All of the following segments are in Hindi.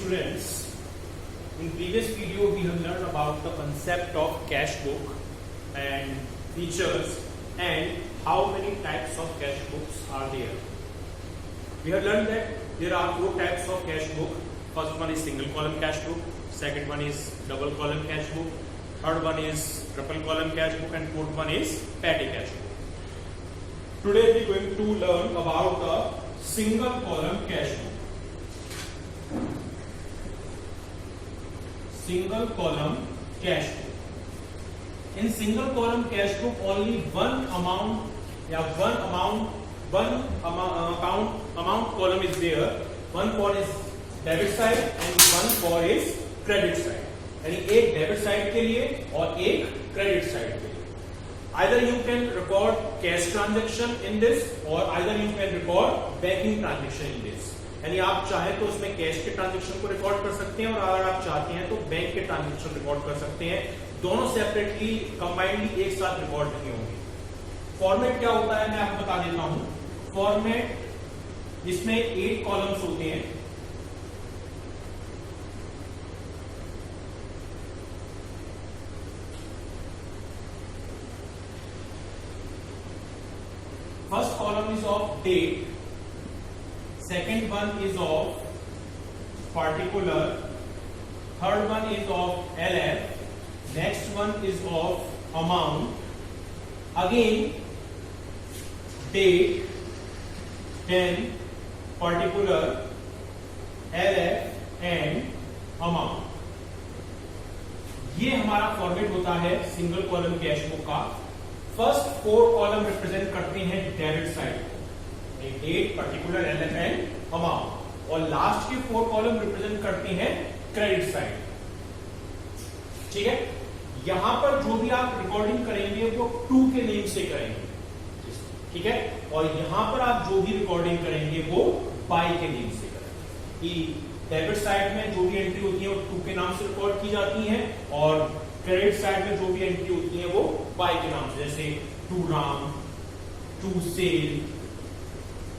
students, in previous video we have learned about the concept of cash book and features and how many types of cash books are there. We have learned that there are four types of cash book. First one is single column cash book, second one is double column cash book, third one is triple column cash book, and fourth one is petty cash book. Today we are going to learn about the single column cash book. Single column cash book. In single column cash book, only one amount column is there. One for is debit side and one for is credit side. यानी एक डेबिट साइड के लिए और एक क्रेडिट साइड के लिए. Either you can record cash transaction in this or either you can record banking transaction in this. यानी आप चाहे तो उसमें कैश के ट्रांजेक्शन को रिकॉर्ड कर सकते हैं और अगर आप चाहते हैं तो बैंक के ट्रांजेक्शन रिकॉर्ड कर सकते हैं. दोनों सेपरेटली कंबाइंडली एक साथ रिकॉर्ड नहीं होंगे. फॉर्मेट क्या होता है मैं आपको बता देता हूं. फॉर्मेट इसमें 8 कॉलम्स होते हैं. First column is of date, second one is of particular, third one is of LF, next one is of amount, again date, then particular, LF and amount. ये हमारा फॉर्मेट होता है सिंगल कॉलम कैश बुक का. फर्स्ट 4 कॉलम रिप्रेजेंट करते हैं debit side, date, particular, LF and amount, और लास्ट के 4 कॉलम रिप्रेजेंट करते हैं क्रेडिट साइड. ठीक है. यहां पर जो भी आप रिकॉर्डिंग करेंगे वो टू के नेम से करेंगे. ठीक है. और यहां पर आप जो भी रिकॉर्डिंग करेंगे वो बाय के नेम से करेंगे. कि डेबिट साइड में जो भी एंट्री होती है वो टू के नाम से रिकॉर्ड की जाती है और क्रेडिट साइड में जो भी एंट्री होती है वो बाय के नाम से, जैसे to Ram, to sale,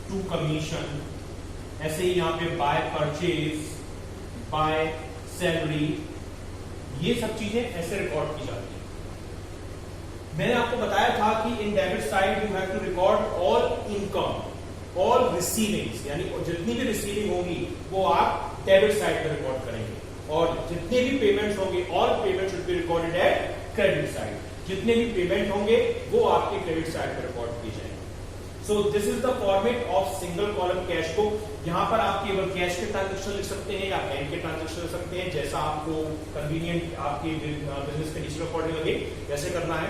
to commission. ऐसे ही यहाँ पे बाय परचेज, बाय सैलरी, ये सब चीजें ऐसे रिकॉर्ड की जाती है. मैंने आपको बताया था कि in debit side you have to record all income, all receivings, यानी जितनी भी रिसीविंग होगी वो आप डेबिट साइड पर रिकॉर्ड करेंगे और जितने भी पेमेंट्स होंगे all payment should be recorded at credit side. जितने भी पेमेंट होंगे वो आपके क्रेडिट साइड पर रिकॉर्ड किए जाएंगे. So this is the format of single column cash book. यहां पर आप केवल कैश के ट्रांजेक्शन लिख सकते हैं या बैंक के ट्रांजेक्शन लिख सकते हैं, जैसा आपको कन्वीनियंट आपके बिजनेस कंडीशन अकॉर्डिंग लगे वैसे करना है.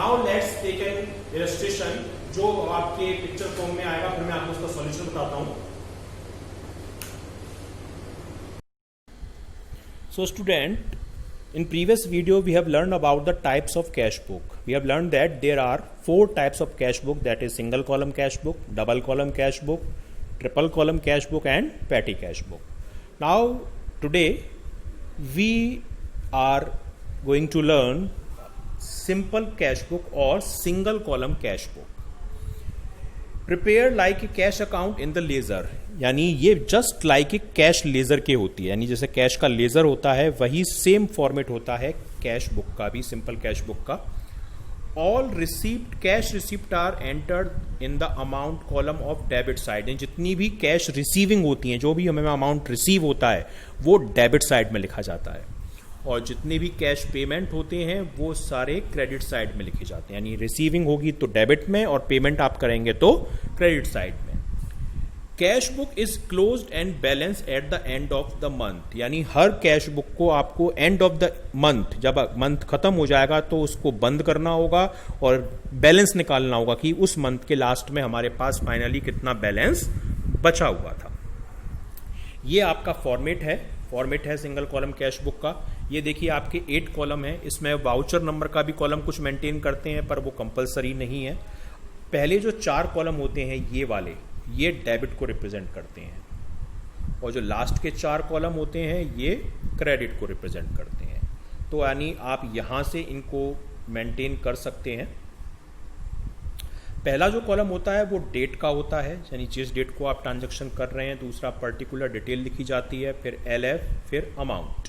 Now let's take an illustration जो आपके पिक्चर फॉर्म में आएगा, फिर मैं आपको उसका सॉल्यूशन बताता हूं. So student, in previous video we have learned about the types of cash book. We have learned that there are 4 types of cash book, that is single column cash book, double column cash book, triple column cash book and petty cash book. Now today we are going to learn simple cash book or single column cash book. Prepare like a cash account in the ledger, यानी ये just like a cash ledger के होती है, यानी जैसे कैश का लेजर होता है वही सेम फॉर्मेट होता है कैश बुक का भी, सिंपल कैश बुक का. All receipt cash receipt are entered in the amount column of debit side. जितनी भी कैश रिसीविंग होती हैं, जो भी हमें अमाउंट रिसीव होता है वो डेबिट साइड में लिखा जाता है, और जितने भी कैश पेमेंट होते हैं वो सारे क्रेडिट साइड में लिखे जाते हैं. यानी रिसीविंग होगी तो डेबिट में और पेमेंट आप करेंगे तो क्रेडिट साइड में. Cash book is closed end balance at the end of the month, यानी हर कैश बुक को आपको एंड ऑफ द मंथ, जब मंथ खत्म हो जाएगा तो उसको बंद करना होगा और बैलेंस निकालना होगा कि उस मंथ के लास्ट में हमारे पास फाइनली कितना बैलेंस बचा हुआ था. ये आपका फॉर्मेट है सिंगल कॉलम कैश बुक का. ये देखिए आपके 8 कॉलम है. इसमें वाउचर नंबर का भी कॉलम कुछ मेंटेन करते हैं पर वो कंपलसरी नहीं है. पहले जो 4 कॉलम होते हैं ये वाले, ये डेबिट को रिप्रेजेंट करते हैं, और जो लास्ट के 4 कॉलम होते हैं ये क्रेडिट को रिप्रेजेंट करते हैं. तो यानी आप यहां से इनको मेंटेन कर सकते हैं. पहला जो कॉलम होता है वो डेट का होता है, यानी जिस डेट को आप ट्रांजैक्शन कर रहे हैं। दूसरा पर्टिकुलर डिटेल लिखी जाती है, फिर LF, फिर अमाउंट।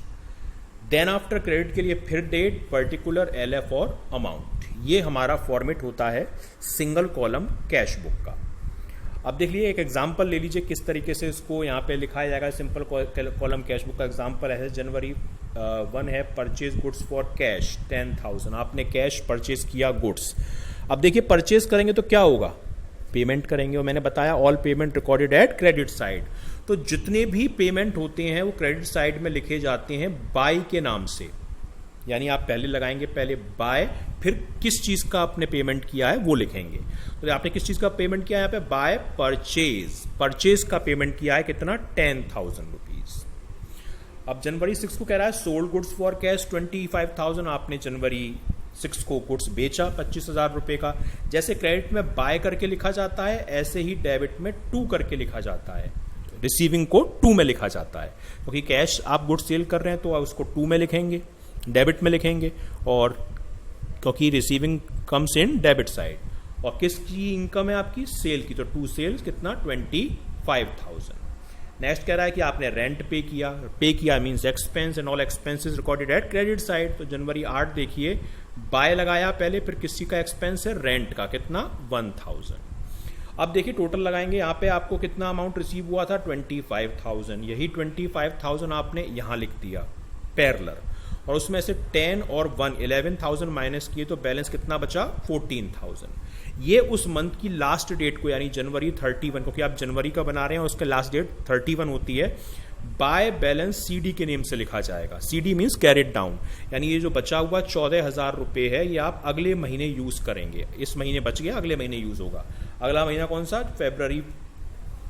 देन आफ्टर क्रेडिट के लिए फिर डेट, पर्टिकुलर, LF और अमाउंट। ये हमारा फॉर्मेट होता है सिंगल कॉलम कैश बुक का। अब देख लीजिए, एक एग्जांपल ले लीजिए किस तरीके से इसको यहाँ पे लिखाया जाएगा। सिंपल कॉलम कैश बुक का एग्जांपल है, जनवरी 1 है, परचेज गुड्स फॉर कैश 10,000। आपने कैश परचेज किया गुड्स। अब देखिए, परचेज करेंगे तो क्या होगा, पेमेंट करेंगे, और मैंने बताया all payment recorded at credit side. तो जितने भी पेमेंट होते हैं वो क्रेडिट साइड में लिखे जाते हैं बाय के नाम से, यानी आप पहले लगाएंगे, पहले बाय, फिर किस चीज का आपने पेमेंट किया है वो लिखेंगे। तो आपने किस चीज का पेमेंट किया है, यहाँ पे बाय परचेज, परचेज का पेमेंट किया है कितना, 10,000 रुपीज। अब जनवरी 6 को कह रहा है सोल्ड गुड्स फॉर कैश 25,000। आपने जनवरी 6 को गुड्स बेचा 25,000 रुपए का। जैसे क्रेडिट में बाय करके लिखा जाता है, ऐसे ही डेबिट में टू करके लिखा जाता है। रिसीविंग को टू में लिखा जाता है, क्योंकि कैश आप गुड्स सेल कर रहे हैं तो उसको टू में लिखेंगे, डेबिट में लिखेंगे, और क्योंकि receiving comes in debit side. और किसकी इनकम है आपकी, सेल की, तो टू सेल्स कितना, 25,000। नेक्स्ट कह रहा है कि आपने रेंट पे किया means expense, and all expenses recorded at credit side. तो जनवरी 8 देखिए, बाय लगाया पहले, फिर किसी का एक्सपेंस है, रेंट का, कितना, 1,000। अब देखिए टोटल लगाएंगे, यहाँ पे आपको कितना अमाउंट रिसीव हुआ था, 25,000। यही 25,000 आपने यहाँ लिख दिया पैरेलल, और उसमें से 10 और 1 11,000 माइनस किए तो बैलेंस कितना बचा, 14,000। ये उस मंथ की लास्ट डेट को, यानी जनवरी 31, क्योंकि आप जनवरी का बना रहे हैं, उसका लास्ट डेट 31 होती है, बाय बैलेंस CD के नेम से लिखा जाएगा। CD मीन्स कैरिड डाउन, यानी ये जो बचा हुआ 14,000 रुपए है, ये आप अगले महीने यूज करेंगे। इस महीने बच गया, अगले महीने यूज होगा। अगला महीना कौन सा, फरवरी,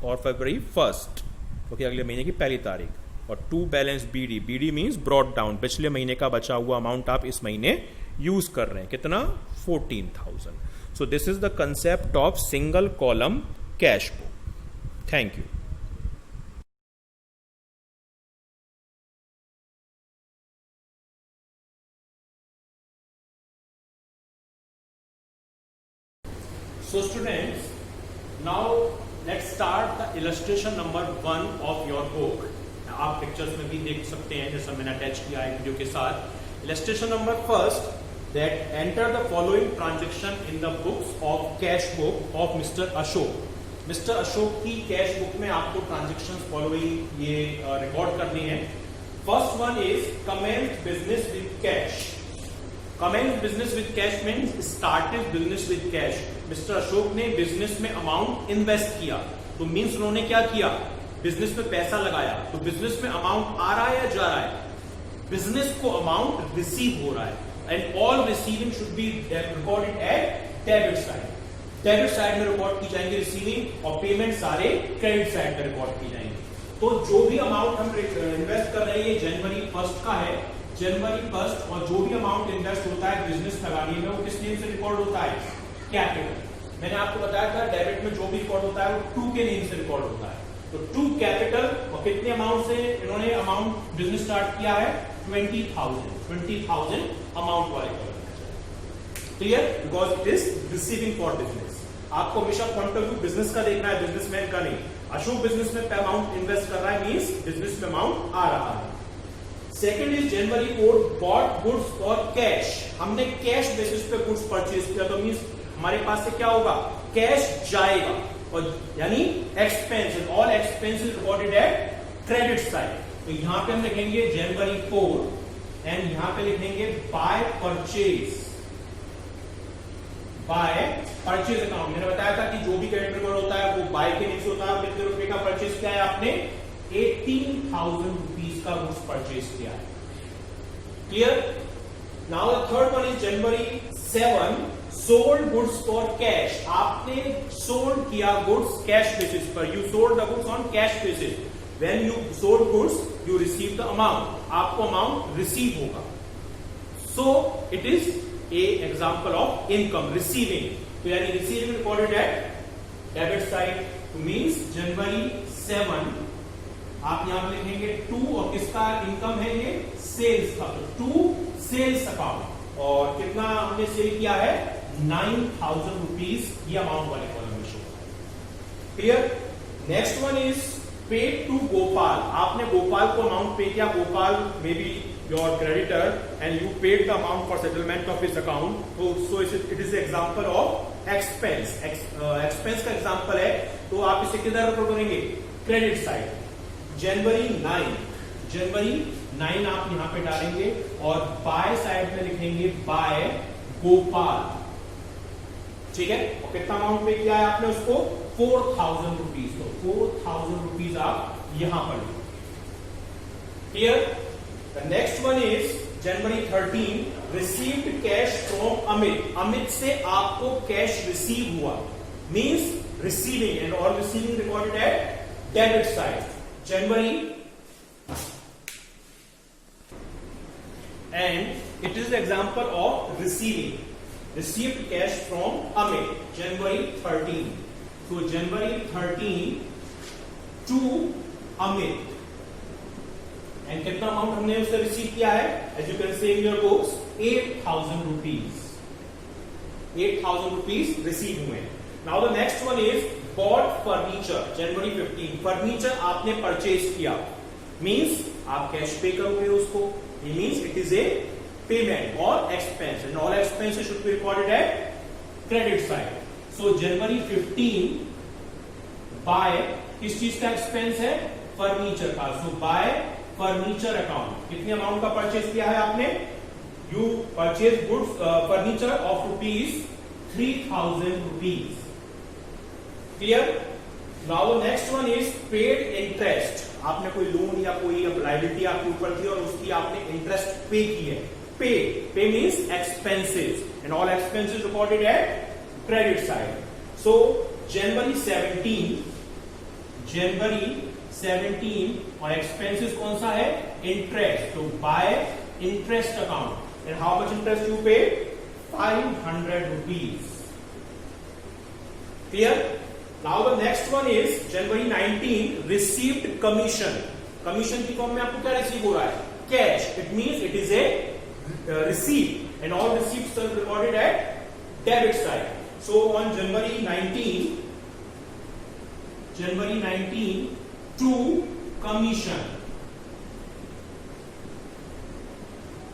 और फरवरी 1, क्योंकि अगले महीने की पहली तारीख। और to balance BD means brought down, पिछले महीने का बचा हुआ अमाउंट आप इस महीने यूज कर रहे हैं, कितना, 14,000। So this is the concept of single column cash book. Thank you. So students, now let's start the illustration number 1 of your book. आप पिक्चर्स में भी देख सकते हैं, जैसा मैंने अटैच किया है वीडियो के साथ। Illustration number 1, that enter the following transaction in the books of cash book of Mr. Ashok. Mr. Ashok की कैश बुक में आपको ट्रांजेक्शंस फॉलोइंग ये रिकॉर्ड करनी है। First one is commence business with cash. Commence business with cash means started business with cash. Mister Ashok ने बिजनेस में अमाउंट इन्वेस्ट किया, तो मीन्स उन्होंने क्या किया, बिजनेस में पैसा लगाया। तो बिजनेस में अमाउंट आ रहा है या जा रहा है, बिजनेस को अमाउंट रिसीव हो रहा है, and all receiving should be recorded at debit side. Debit side में रिकॉर्ड की जाएंगे रिसीविंग, और पेमेंट सारे क्रेडिट साइड में रिकॉर्ड की जाएंगे। तो जो भी अमाउंट हम इन्वेस्ट कर रहे हैं जनवरी 1 का है, जनवरी 1, और जो भी अमाउंट इन्वेस्ट होता है बिजनेस लगाने में, वो किस नेम से रिकॉर्ड होता है, कैपिटल। मैंने आपको बताया था डेबिट में जो भी रिकॉर्ड होता है वो टू के नेम से रिकॉर्ड होता है, तो टू कैपिटल। और कितने अमाउंट से इन्होंने अमाउंट बिजनेस स्टार्ट किया है, 20,000 अमाउंट वाले clear, because it is receiving for business. आपको हमेशा पॉइंट ऑफ व्यू बिजनेस का देखना है, बिजनेसमैन का नहीं। अशोक बिजनेस में अमाउंट इन्वेस्ट कर रहा है, मींस बिजनेस में अमाउंट आ रहा है। Second is January code bought goods for cash. हमने कैश बेसिस पे गुड्स परचेज किया, तो मींस हमारे पास से क्या होगा, कैश जाएगा, और यानी expense, all expenses recorded at credit side. तो यहां पे हम लिखेंगे जनवरी 4, एंड यहां पे लिखेंगे by purchase, by purchase account. मैंने बताया था कि जो भी क्रेडिट रिकॉर्ड होता है वो बाय के नीचे होता है। कितने रुपए का परचेज किया है आपने, 18,000 रुपीज का गुड्स परचेज किया है। Clear. Now the third one is January 7, sold goods for cash. आपने सोल्ड किया गुड्स कैश बेसिस पर, you sold the goods on cash basis. When you sold goods you receive the amount, आपको अमाउंट रिसीव होगा। So it is a example of income, receiving. तो यानी receiving recorded at debit side, means January 7 आप यहां पर लिखेंगे 2, और किसका इनकम है ये, सेल्स का, तो 2 सेल्स अकाउंट। और कितना हमने सेल किया है, 9,000 रुपीज, ये अमाउंट वाले कॉलम में show. Clear? Next one is paid to Gopal, आपने गोपाल को अमाउंट पे किया, Gopal may be your creditor and you paid the amount for settlement of his account, so it is example of expense. Expense का एग्जांपल है, तो आप इसे किधर रिपोर्ट करेंगे? Credit side. जनवरी 9 आप यहां पे डालेंगे और बाय साइड में लिखेंगे बाय गोपाल, ठीक है? और कितना अमाउंट पे किया है आपने उसको? 4,000 रुपीज। तो 4,000 रुपीज आप यहां पर लिखेंगे। Clear? The next one is January 13 received cash from Amit, Amit से आपको कैश रिसीव हुआ, means receiving, and all receiving recorded at debit side. January, and it is example of received cash from Amit, January 13. So January 13 to Amit, and कितना अमाउंट हमने उससे रिसीव किया है? As you can see in your books, 8,000 rupees. 8,000 rupees receive हुए। Now the next one is bought furniture, January 15. Furniture आपने परचेज किया, मीन्स आप कैश पे करोगे उसको, it means it is a payment or expense, and all expenses should be recorded at credit side. So January 15 buy किस चीज का एक्सपेंस है? फर्नीचर का। So buy फर्नीचर अकाउंट, कितने अमाउंट का परचेज किया है आपने? You purchase goods furniture of ₹3,000 rupees. Clear? Now the next one is paid interest. आपने कोई लोन या कोई लायबिलिटी आपके ऊपर थी और उसकी आपने इंटरेस्ट पे की है। Pay means expenses, and all expenses recorded at credit side. So January 17 और एक्सपेंसेस कौन सा है? इंटरेस्ट। तो by interest account, and how much interest you pay? 500 rupees. Clear? Now the next one is January 19 received commission. Commission की फॉर्म में आपको क्या रिसीव हो रहा है? Cash. It means it is a receipt, and all receipts are recorded at debit side. So on January 19 to commission,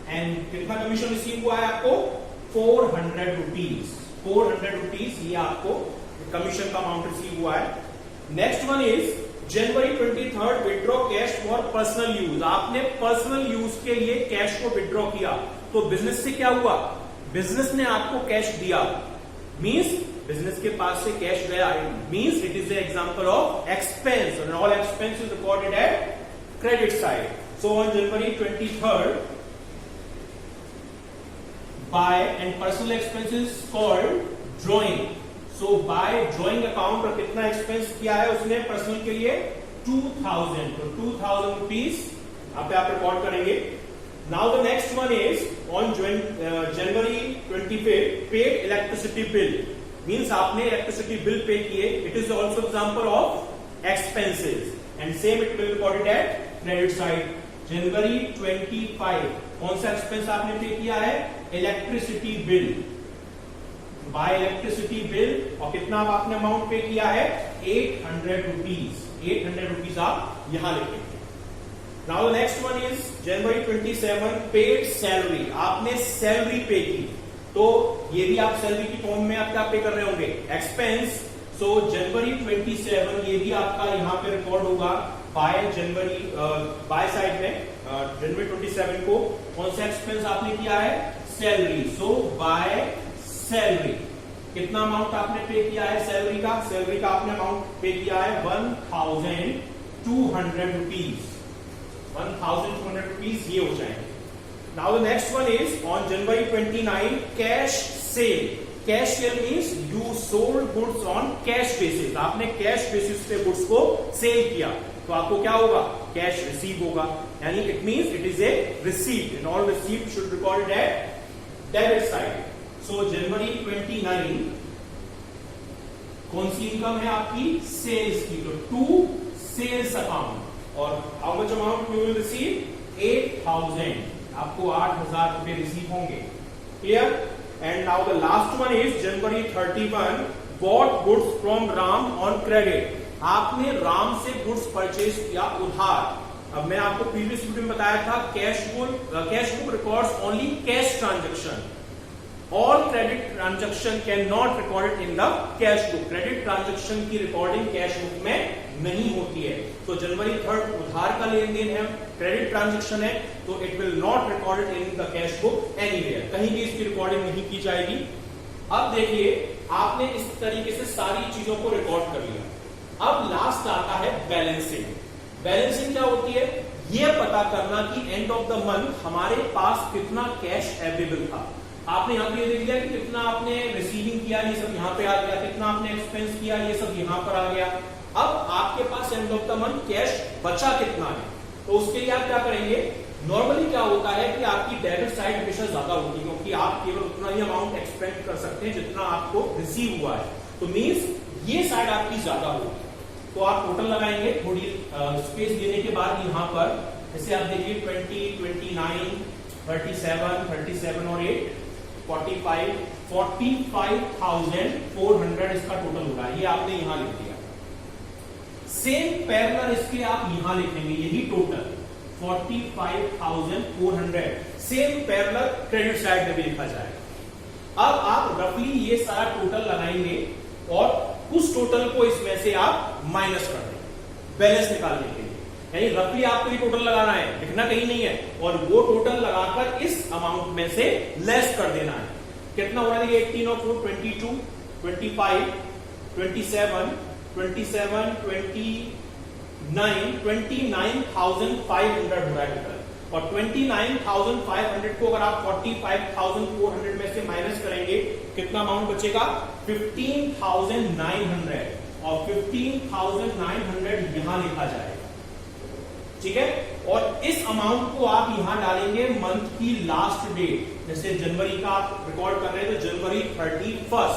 and कितना कमीशन रिसीव हुआ है आपको? 400 रुपीज। 400 रुपीज ये आपको कमीशन का अमाउंट रिसीव हुआ है। Next one is January 23 withdraw cash for personal use, आपने पर्सनल यूज के लिए कैश को विड्रॉ किया, तो बिजनेस से क्या हुआ? बिजनेस ने आपको कैश दिया, मींस बिजनेस के पास से कैश गया, means it is a example of expense, and all expenses recorded at credit side. So on January 23 by and personal expenses called drawing. So by drawing account, और कितना एक्सपेंस किया है उसने पर्सनल के लिए? 2,000। तो 2,000 रुपीज आप रिकॉर्ड करेंगे। Now the next one is on January 25 paid electricity bill, means आपने इलेक्ट्रिसिटी बिल पे किए। It is also example of expenses, and same it will recorded at credit side. जनवरी 25 कौन सा एक्सपेंस आपने पे किया है? Electricity bill. By electricity bill, और कितना आपने अमाउंट पे किया है? 800 रुपीज। 800 रुपीज आप यहां लिखेंगे। Now next one is January 27 paid salary, आपने सैलरी पे की, तो ये भी आप सैलरी की फॉर्म में आप क्या पे कर रहे होंगे? एक्सपेंस। सो जनवरी 27 ये भी आपका यहां पे रिकॉर्ड होगा बाय जनवरी, बाय साइड में जनवरी 27 को कौन सा एक्सपेंस आपने किया है? सैलरी। सो बाय सैलरी, कितना अमाउंट आपने पे किया है सैलरी का? सैलरी का आपने अमाउंट पे किया है 1,200 रुपीज। 1,200 रुपीज ये हो जाएंगे। Now the next one is on January 29 cash sale. Cash sale means you sold goods on cash basis, आपने कैश बेसिस पे गुड्स को सेल किया, तो आपको क्या होगा? कैश रिसीव होगा, यानी it means it is a receipt, and all receipt should recorded at debit side. So January 29 कौन सी इनकम है आपकी? सेल्स की, तो टू सेल्स अकाउंट, और how much amount you will receive? 8,000, आपको 8,000 रुपए रिसीव होंगे। Clear? And now the last one is January 31 bought goods from Ram on credit. आपने राम से गुड्स परचेज किया उधार। अब मैं आपको प्रीवियस वीडियो में बताया था cash book records only cash transaction. All credit transaction can not recorded in the cash book. Credit transaction की रिकॉर्डिंग कैश बुक में नहीं होती है। तो जनवरी 3 उधार का लेन देन है, क्रेडिट ट्रांजेक्शन है, तो it will not recorded in the cash book anywhere, कहीं भी इसकी रिकॉर्डिंग नहीं की जाएगी। अब देखिए आपने इस तरीके से सारी चीजों को रिकॉर्ड कर लिया। अब लास्ट आता है बैलेंसिंग। बैलेंसिंग क्या होती है? यह पता करना कि एंड ऑफ द मंथ हमारे पास कितना कैश अवेलेबल था। आपने यहां पे देख लिया कि कितना आपने रिसीविंग किया, ये सब यहां पे आ गया, कितना आपने एक्सपेंस किया, ये सब यहां पर आ गया। अब आपके पास end of the month cash बचा कितना है, तो उसके लिए आप क्या करेंगे? नॉर्मली क्या होता है कि आपकी डेबिट साइड हमेशा ज्यादा होती है, क्योंकि आप केवल उतना ही अमाउंट एक्सपेक्ट कर सकते हैं जितना आपको रिसीव हुआ है। तो मींस ये साइड आपकी ज्यादा होगी। तो आप टोटल लगाएंगे, थोड़ी स्पेस देने के बाद यहां पर जैसे आप देखिए 20, 29, 37 और 8 45 45,400 इसका टोटल होगा। ये आपने यहां लिख दिया। सेम पैरेलल इसके आप यहां लिखेंगे, यही total 45,400 same parallel credit side में भी लिखा जाएगा। अब आप रफली ये सारा टोटल लगाएंगे और उस टोटल को इसमें से आप माइनस कर देंगे बैलेंस निकालने के लिए। यानी रफली आपको ये टोटल लगाना है, लिखना कहीं नहीं है, और वो टोटल लगाकर इस अमाउंट में से लेस कर देना है। कितना हो रहा है? 18 और 4 22, 25, 27, 29,500 हो रहा है टोटल। और 29,500 को अगर आप 45,400 में से माइनस करेंगे कितना अमाउंट बचेगा? 15,900। और 15,900 यहां लिखा जाएगा, ठीक है। और इस अमाउंट को आप यहां डालेंगे मंथ की लास्ट डेट। जैसे जनवरी का आप रिकॉर्ड कर रहे हैं तो जनवरी 31,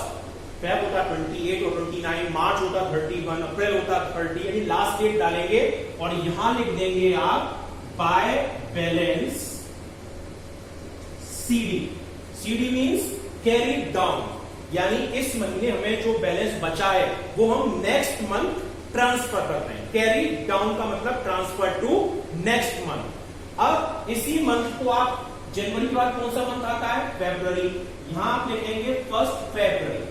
फेब होता 28 और 29, मार्च होता 31, अप्रैल होता 30, यानी लास्ट डेट डालेंगे और यहां लिख देंगे आप by balance CD. CD means carry down, यानी इस महीने हमें जो बैलेंस बचा है वो हम नेक्स्ट मंथ ट्रांसफर कर रहे हैं। कैरी डाउन का मतलब ट्रांसफर टू नेक्स्ट मंथ। अब इसी मंथ को आप जनवरी के बाद कौन सा मंथ आता है? फरवरी। यहां आप लिखेंगे 1 फरवरी,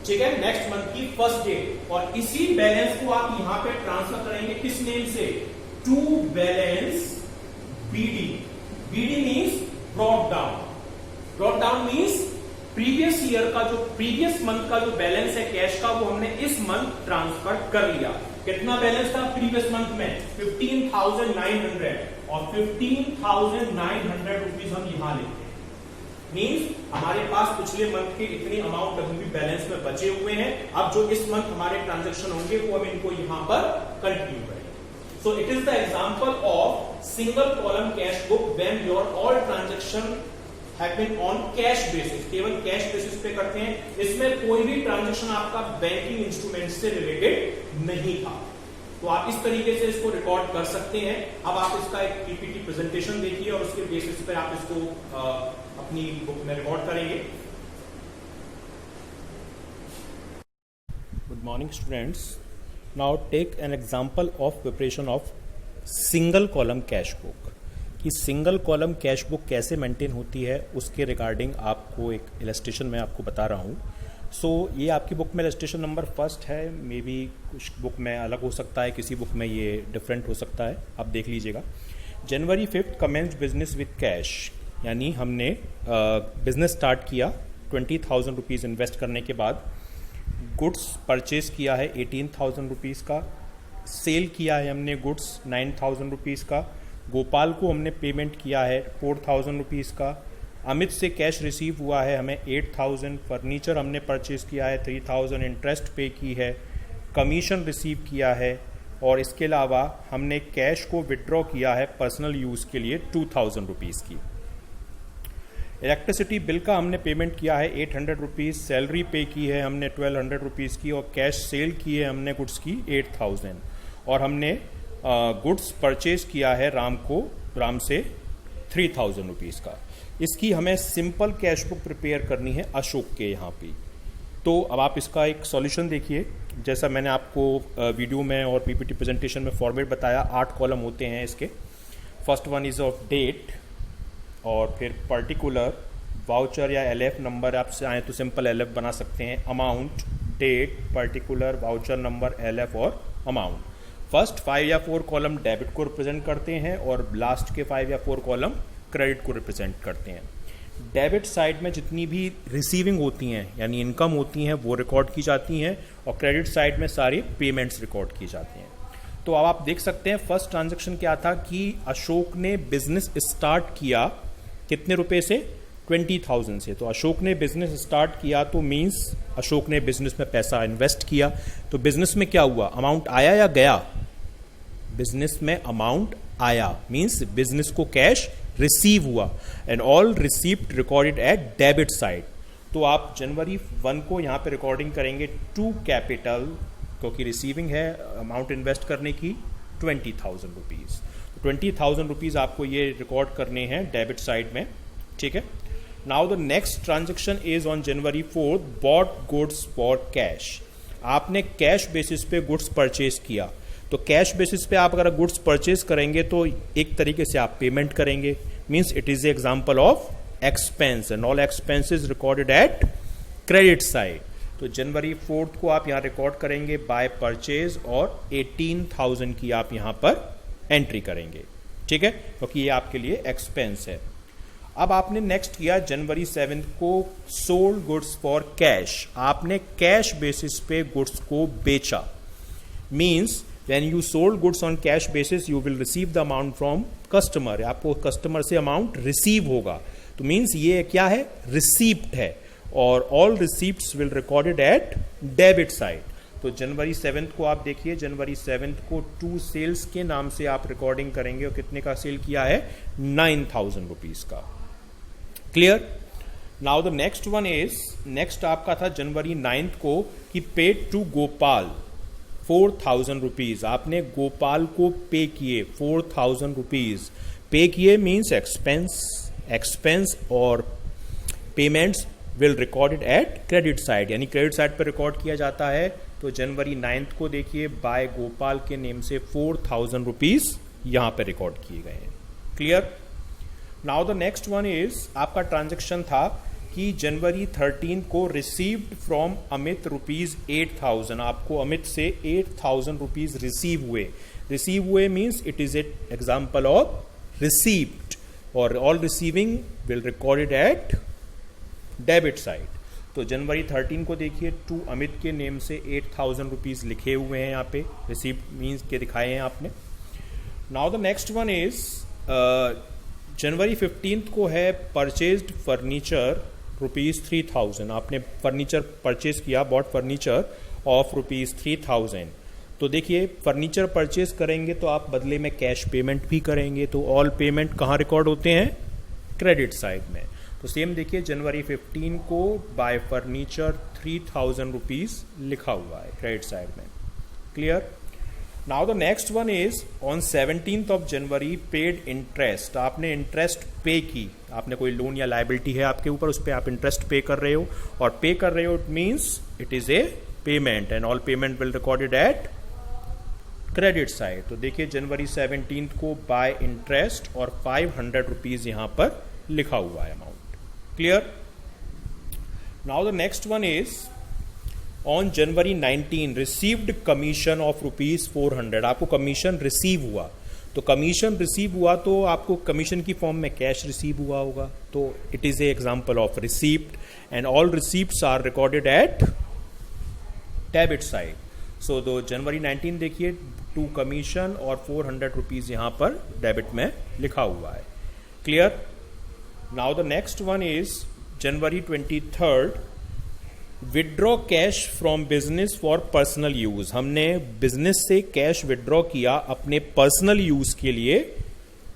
ठीक है, नेक्स्ट मंथ की फर्स्ट डेट। और इसी बैलेंस को आप यहां पे ट्रांसफर करेंगे किस नेम से? To balance BD. BD means brought down. Brought down means previous year का जो प्रीवियस मंथ का जो बैलेंस है कैश का वो हमने इस मंथ ट्रांसफर कर लिया। कितना बैलेंस था प्रीवियस मंथ में? 15,900। और 15,900 रुपीज हम यहां लेते हैं। मींस हमारे पास पिछले मंथ के इतने अमाउंट अभी भी बैलेंस में बचे हुए हैं। अब जो इस मंथ हमारे ट्रांजेक्शन होंगे वो हम इनको यहां पर कंटिन्यू करेंगे। So it is the example of single column cash book when your all transaction have been on cash basis. केवल कैश बेसिस पे करते हैं, इसमें कोई भी ट्रांजेक्शन आपका बैंकिंग इंस्ट्रूमेंट से रिलेटेड नहीं था। तो आप इस तरीके से इसको रिकॉर्ड कर सकते हैं। अब आप इसका एक पीपीटी प्रेजेंटेशन देखिए और उसके बेसिस पे आप इसको अपनी बुक में रिकॉर्ड करेंगे। Good morning students. Now take an example of preparation of single column cash book. कि सिंगल कॉलम कैश बुक कैसे मेंटेन होती है उसके रिगार्डिंग आपको एक इलस्ट्रेशन मैं आपको बता रहा हूँ। ये आपकी बुक में इलस्ट्रेशन नंबर 1 है। मे बी कुछ बुक में अलग हो सकता है, किसी बुक में ये डिफरेंट हो सकता है, आप देख लीजिएगा। जनवरी 5 कमेंस बिजनेस विद कैश, यानी हमने बिजनेस स्टार्ट किया 20,000 रुपीज़ इन्वेस्ट करने के बाद। गुड्स परचेज किया है 18,000 रुपीज़ का, सेल किया है हमने गुड्स 9,000 रुपीज़ का, गोपाल को हमने पेमेंट किया है 4,000 रुपीज़ का, अमित से कैश रिसीव हुआ है हमें 8,000, फर्नीचर हमने परचेज किया है 3,000, इंटरेस्ट पे की है, कमीशन रिसीव किया है, और इसके अलावा हमने कैश को विड्रॉ किया है पर्सनल यूज़ के लिए 2,000 रुपीज़ की। इलेक्ट्रिसिटी बिल का हमने पेमेंट किया है 800 रुपीज़, सैलरी पे की है हमने 1,200 रुपीज़ की, और कैश सेल की है हमने गुड्स की 8,000, और हमने गुड्स परचेज किया है राम से 3000 रुपीज़ का। इसकी हमें सिंपल कैश बुक प्रिपेयर करनी है अशोक के यहाँ पे। तो अब आप इसका एक सॉल्यूशन देखिए। जैसा मैंने आपको वीडियो में और पीपीटी प्रेजेंटेशन में फॉर्मेट बताया, 8 कॉलम होते हैं इसके। First one is of date, और फिर पर्टिकुलर, वाउचर या एलएफ नंबर, आप चाहें तो सिंपल एलएफ बना सकते हैं, amount, date, particular, voucher number, LF और अमाउंट। फर्स्ट 5 या 4 कॉलम डेबिट को रिप्रेजेंट करते हैं और लास्ट के 5 या 4 कॉलम क्रेडिट को रिप्रेजेंट करते हैं। डेबिट साइड में जितनी भी रिसीविंग होती हैं यानी इनकम होती हैं वो रिकॉर्ड की जाती हैं, और क्रेडिट साइड में सारी पेमेंट्स रिकॉर्ड की जाती हैं। तो अब आप देख सकते हैं फर्स्ट ट्रांजैक्शन क्या था कि अशोक ने बिजनेस स्टार्ट किया कितने रुपए से, 20,000 से। तो अशोक ने बिजनेस स्टार्ट किया तो मीन्स अशोक ने बिजनेस में पैसा इन्वेस्ट किया। तो बिजनेस में क्या हुआ, अमाउंट आया या गया? बिजनेस में अमाउंट आया, मीन्स बिजनेस को कैश रिसीव हुआ, and all receipt recorded at debit side. तो आप जनवरी 1 को यहाँ पे रिकॉर्डिंग करेंगे टू कैपिटल, क्योंकि रिसीविंग है अमाउंट इन्वेस्ट करने की 20,000 रुपीज़। 20,000 रुपीज़ आपको ये रिकॉर्ड करने हैं डेबिट साइड में, ठीक है। Now the next transaction is on January 4, bought goods for cash. आपने कैश बेसिस पे गुड्स परचेज किया। तो कैश बेसिस पे आप अगर गुड्स परचेज करेंगे तो एक तरीके से आप पेमेंट करेंगे, means it is example of expense, and all expenses recorded at credit side. तो जनवरी 4 को आप यहाँ रिकॉर्ड करेंगे बाय परचेज, और 18,000 की आप यहाँ पर एंट्री करेंगे, ठीक है, क्योंकि ये आपके लिए एक्सपेंस है। अब आपने नेक्स्ट किया जनवरी 7 को सोल्ड गुड्स फॉर कैश। आपने कैश बेसिस पे गुड्स को बेचा, means when you sold goods on cash basis you will receive the amount from customer. आपको कस्टमर से अमाउंट रिसीव होगा, तो मीन्स ये क्या है, रिसीप्ट है, और all receipts will recorded at debit side. तो जनवरी 7 को आप देखिए, जनवरी 7 को 2 सेल्स के नाम से आप रिकॉर्डिंग करेंगे, और कितने का सेल किया है, 9,000 रुपीज का। Clear? Now the next one is, next आपका था जनवरी 9 को कि पेड टू गोपाल 4,000 रुपीज। आपने गोपाल को पे किए 4,000 रुपीज। पे किए मीन्स एक्सपेंस और payments will recorded at credit side, यानी क्रेडिट साइड पर रिकॉर्ड किया जाता है। तो जनवरी 9 को देखिए बाय गोपाल के नेम से 4,000 रुपीज यहां पर रिकॉर्ड किए गए हैं। Clear? Now the next one is, आपका ट्रांजेक्शन था कि जनवरी 13 को रिसीव्ड फ्रॉम अमित रुपीज 8,000। आपको अमित से 8,000 रुपीज रिसीव हुए means it is example of receipt, और all receiving will recorded at debit side. तो जनवरी 13 को देखिए टू अमित के नेम से 8,000 रुपीज लिखे हुए हैं यहाँ पे, रिसीप्ट मीन्स के दिखाए हैं आपने। Now the next one is जनवरी 15 को है परचेज्ड फर्नीचर रुपीज 3,000। आपने फर्नीचर परचेज किया, बॉट फर्नीचर ऑफ रुपीज 3,000। तो देखिए फर्नीचर परचेज करेंगे तो आप बदले में कैश पेमेंट भी करेंगे, तो ऑल पेमेंट कहाँ रिकॉर्ड होते हैं, क्रेडिट साइड में। तो सेम देखिए जनवरी 15 को बाय फर्नीचर 3,000 रुपीज लिखा हुआ है क्रेडिट साइड में। Clear? Now the next one is on 17th of January paid interest. आपने इंटरेस्ट पे की, आपने कोई लोन या लाइबिलिटी है आपके ऊपर, उस पर आप इंटरेस्ट पे कर रहे हो, और पे कर रहे हो it means it is A payment, and all payment will recorded at credit side. तो देखिए जनवरी 17 को बाय इंटरेस्ट और 500 रुपीज यहां पर लिखा हुआ है amount. Clear? Now the next one is on January 19 received commission of rupees 400। आपको कमीशन रिसीव हुआ, तो कमीशन रिसीव हुआ तो आपको कमीशन की फॉर्म में कैश रिसीव हुआ होगा, तो it is a example of receipt, and all receipts are recorded at debit side. So दो जनवरी 19 देखिए टू कमीशन और 400 रुपीज यहां पर डेबिट में लिखा हुआ है। Clear? Now the next one is January 23 withdraw cash from business for personal use. हमने बिजनेस से कैश विड्रॉ किया अपने पर्सनल यूज के लिए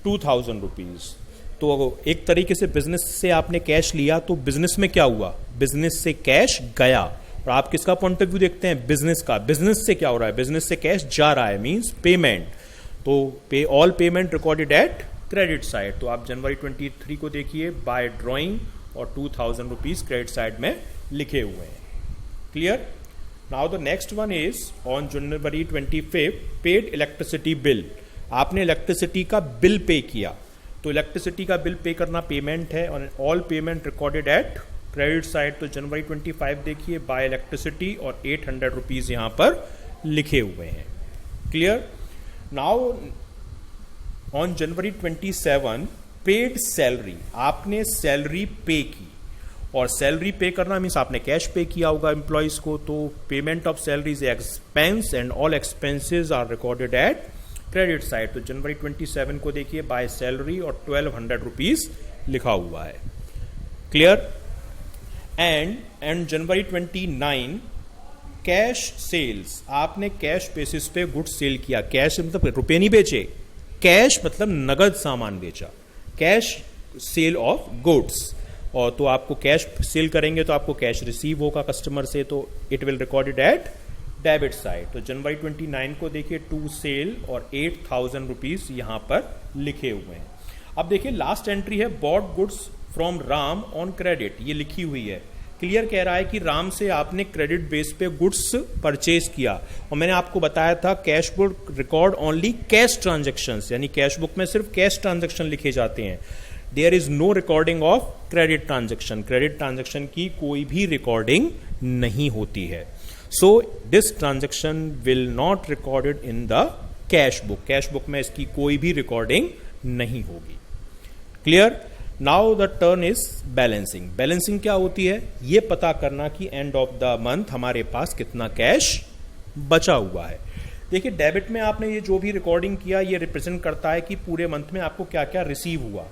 2,000 रुपीज। तो एक तरीके से बिजनेस से आपने कैश लिया, तो बिजनेस में क्या हुआ, बिजनेस से कैश गया। और आप किसका पॉइंट ऑफ व्यू देखते हैं, बिजनेस का। बिजनेस से क्या हो रहा है, बिजनेस से कैश जा रहा है मींस पेमेंट। तो all payment recorded at credit side. तो आप जनवरी 23 को देखिए, बाय ड्रॉइंग और 2000 रुपीज क्रेडिट साइड में लिखे हुए हैं। Clear? Now the next one is on January 25 paid electricity bill. आपने इलेक्ट्रिसिटी का बिल पे किया, तो इलेक्ट्रिसिटी का बिल पे करना पेमेंट है और all payment recorded at credit side. तो जनवरी 25 देखिए, बाय इलेक्ट्रिसिटी और 800 रुपीज यहां पर लिखे हुए हैं। Clear? Now on January 27 paid salary, आपने सैलरी पे की, और सैलरी पे करना मीन्स आपने कैश पे किया होगा एम्प्लॉइज को। तो payment of salary is expense and all expenses are recorded at credit side. तो जनवरी 27 को देखिए, बाय सैलरी और 1200 रुपीज लिखा हुआ है। Clear? And January 29 cash sales, आपने कैश बेसिस पे गुड्स सेल किया। कैश मतलब रुपए नहीं बेचे, कैश मतलब नगद सामान बेचा, कैश सेल ऑफ गुड्स। और तो आपको कैश सेल करेंगे तो आपको कैश रिसीव होगा कस्टमर से, तो it will recorded at debit side. तो जनवरी 29 को देखिए, टू सेल और 8000 रुपीज यहां पर लिखे हुए हैं। अब देखिए लास्ट एंट्री है bought goods from Ram on credit, ये लिखी हुई है। क्लियर कह रहा है कि राम से आपने क्रेडिट बेस पे गुड्स परचेज किया, और मैंने आपको बताया था cash book record only cash transactions, यानी कैश बुक में सिर्फ कैश ट्रांजेक्शन लिखे जाते हैं। There is no recording of credit transaction, credit transaction की कोई भी रिकॉर्डिंग नहीं होती है। So this transaction will not recorded in the cash book, cash book में इसकी कोई भी रिकॉर्डिंग नहीं होगी। Clear? Now the turn is balancing. Balancing क्या होती है? ये पता करना कि एंड ऑफ द मंथ हमारे पास कितना कैश बचा हुआ है। देखिए डेबिट में आपने ये जो भी रिकॉर्डिंग किया, ये रिप्रेजेंट करता है कि पूरे मंथ में आपको क्या क्या रिसीव हुआ,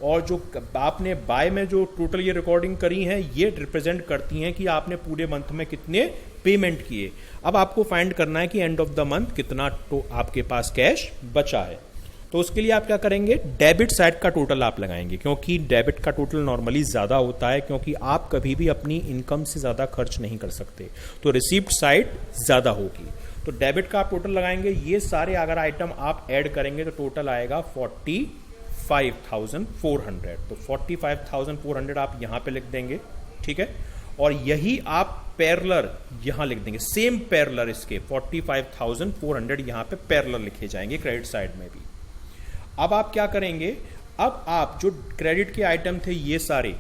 और जो आपने बाय में जो टोटल ये रिकॉर्डिंग करी है, ये रिप्रेजेंट करती हैं कि आपने पूरे मंथ में कितने पेमेंट किए। अब आपको फाइंड करना है कि एंड ऑफ द मंथ कितना तो आपके पास कैश बचा है। तो उसके लिए आप क्या करेंगे, डेबिट साइड का टोटल आप लगाएंगे, क्योंकि डेबिट का टोटल नॉर्मली ज्यादा होता है, क्योंकि आप कभी भी अपनी इनकम से ज्यादा खर्च नहीं कर सकते, तो रिसीप्ट साइड ज्यादा होगी। तो डेबिट का आप टोटल लगाएंगे, ये सारे अगर आइटम आप ऐड करेंगे तो टोटल आएगा 45,400। तो 45,400 आप यहां पे लिख देंगे, ठीक है, और यही आप पैरेलल यहां लिख देंगे, सेम पैरेलल इसके 45,400 यहां पे पैरेलल लिखे जाएंगे क्रेडिट साइड में भी। अब आप क्या करेंगे, अब आप जो क्रेडिट के आइटम थे ये सारे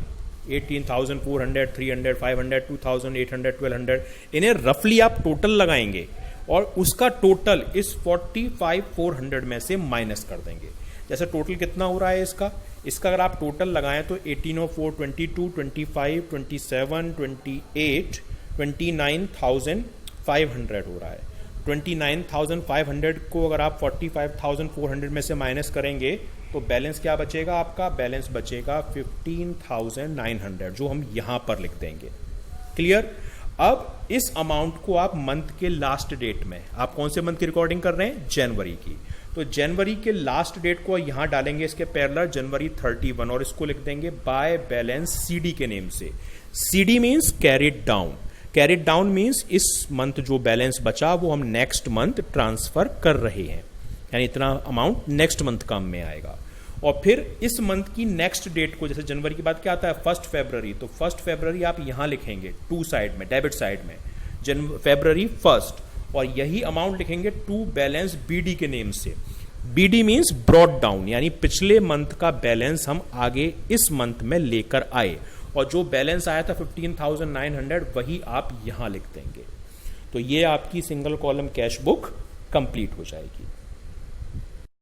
18,400, 300, 500, 2,000, 800, 1200, इन्हें रफली आप टोटल लगाएंगे और उसका टोटल इस 45,400 में से माइनस कर देंगे। जैसे टोटल कितना हो रहा है इसका अगर आप टोटल लगाएं तो 1804, 22, 25, 27, 28, 29,500 हो रहा है। 29,500 को अगर आप 45,400 में से माइनस करेंगे तो बैलेंस क्या बचेगा आपका? बैलेंस बचेगा 15,900, जो हम यहां पर लिख देंगे। क्लियर? अब इस अमाउंट को आप मंथ के लास्ट डेट में, आप कौन से मंथ की रिकॉर्डिंग कर रहे हैं? जनवरी की। तो जनवरी के लास्ट डेट को यहां डालेंगे इसके पैरेलल, जनवरी 31, और इसको लिख देंगे बाय बैलेंस सीडी के नेम से। CD means carried down, carried down means इस मंथ जो बैलेंस बचा वो हम नेक्स्ट मंथ ट्रांसफर कर रहे हैं, यानी इतना अमाउंट नेक्स्ट मंथ काम में आएगा। और फिर इस मंथ की नेक्स्ट डेट को, जैसे जनवरी के बाद क्या आता है 1 फरवरी, तो 1 फरवरी आप यहां लिखेंगे टू साइड में, डेबिट साइड में फरवरी 1, और यही अमाउंट लिखेंगे टू बैलेंस बीडी के नेम से। बीडी मींस ब्रॉड डाउन, यानी पिछले मंथ का बैलेंस हम आगे इस मंथ में लेकर आए, और जो बैलेंस आया था 15,900 वही आप यहां लिख देंगे। तो ये आपकी single column cash book complete हो जाएगी।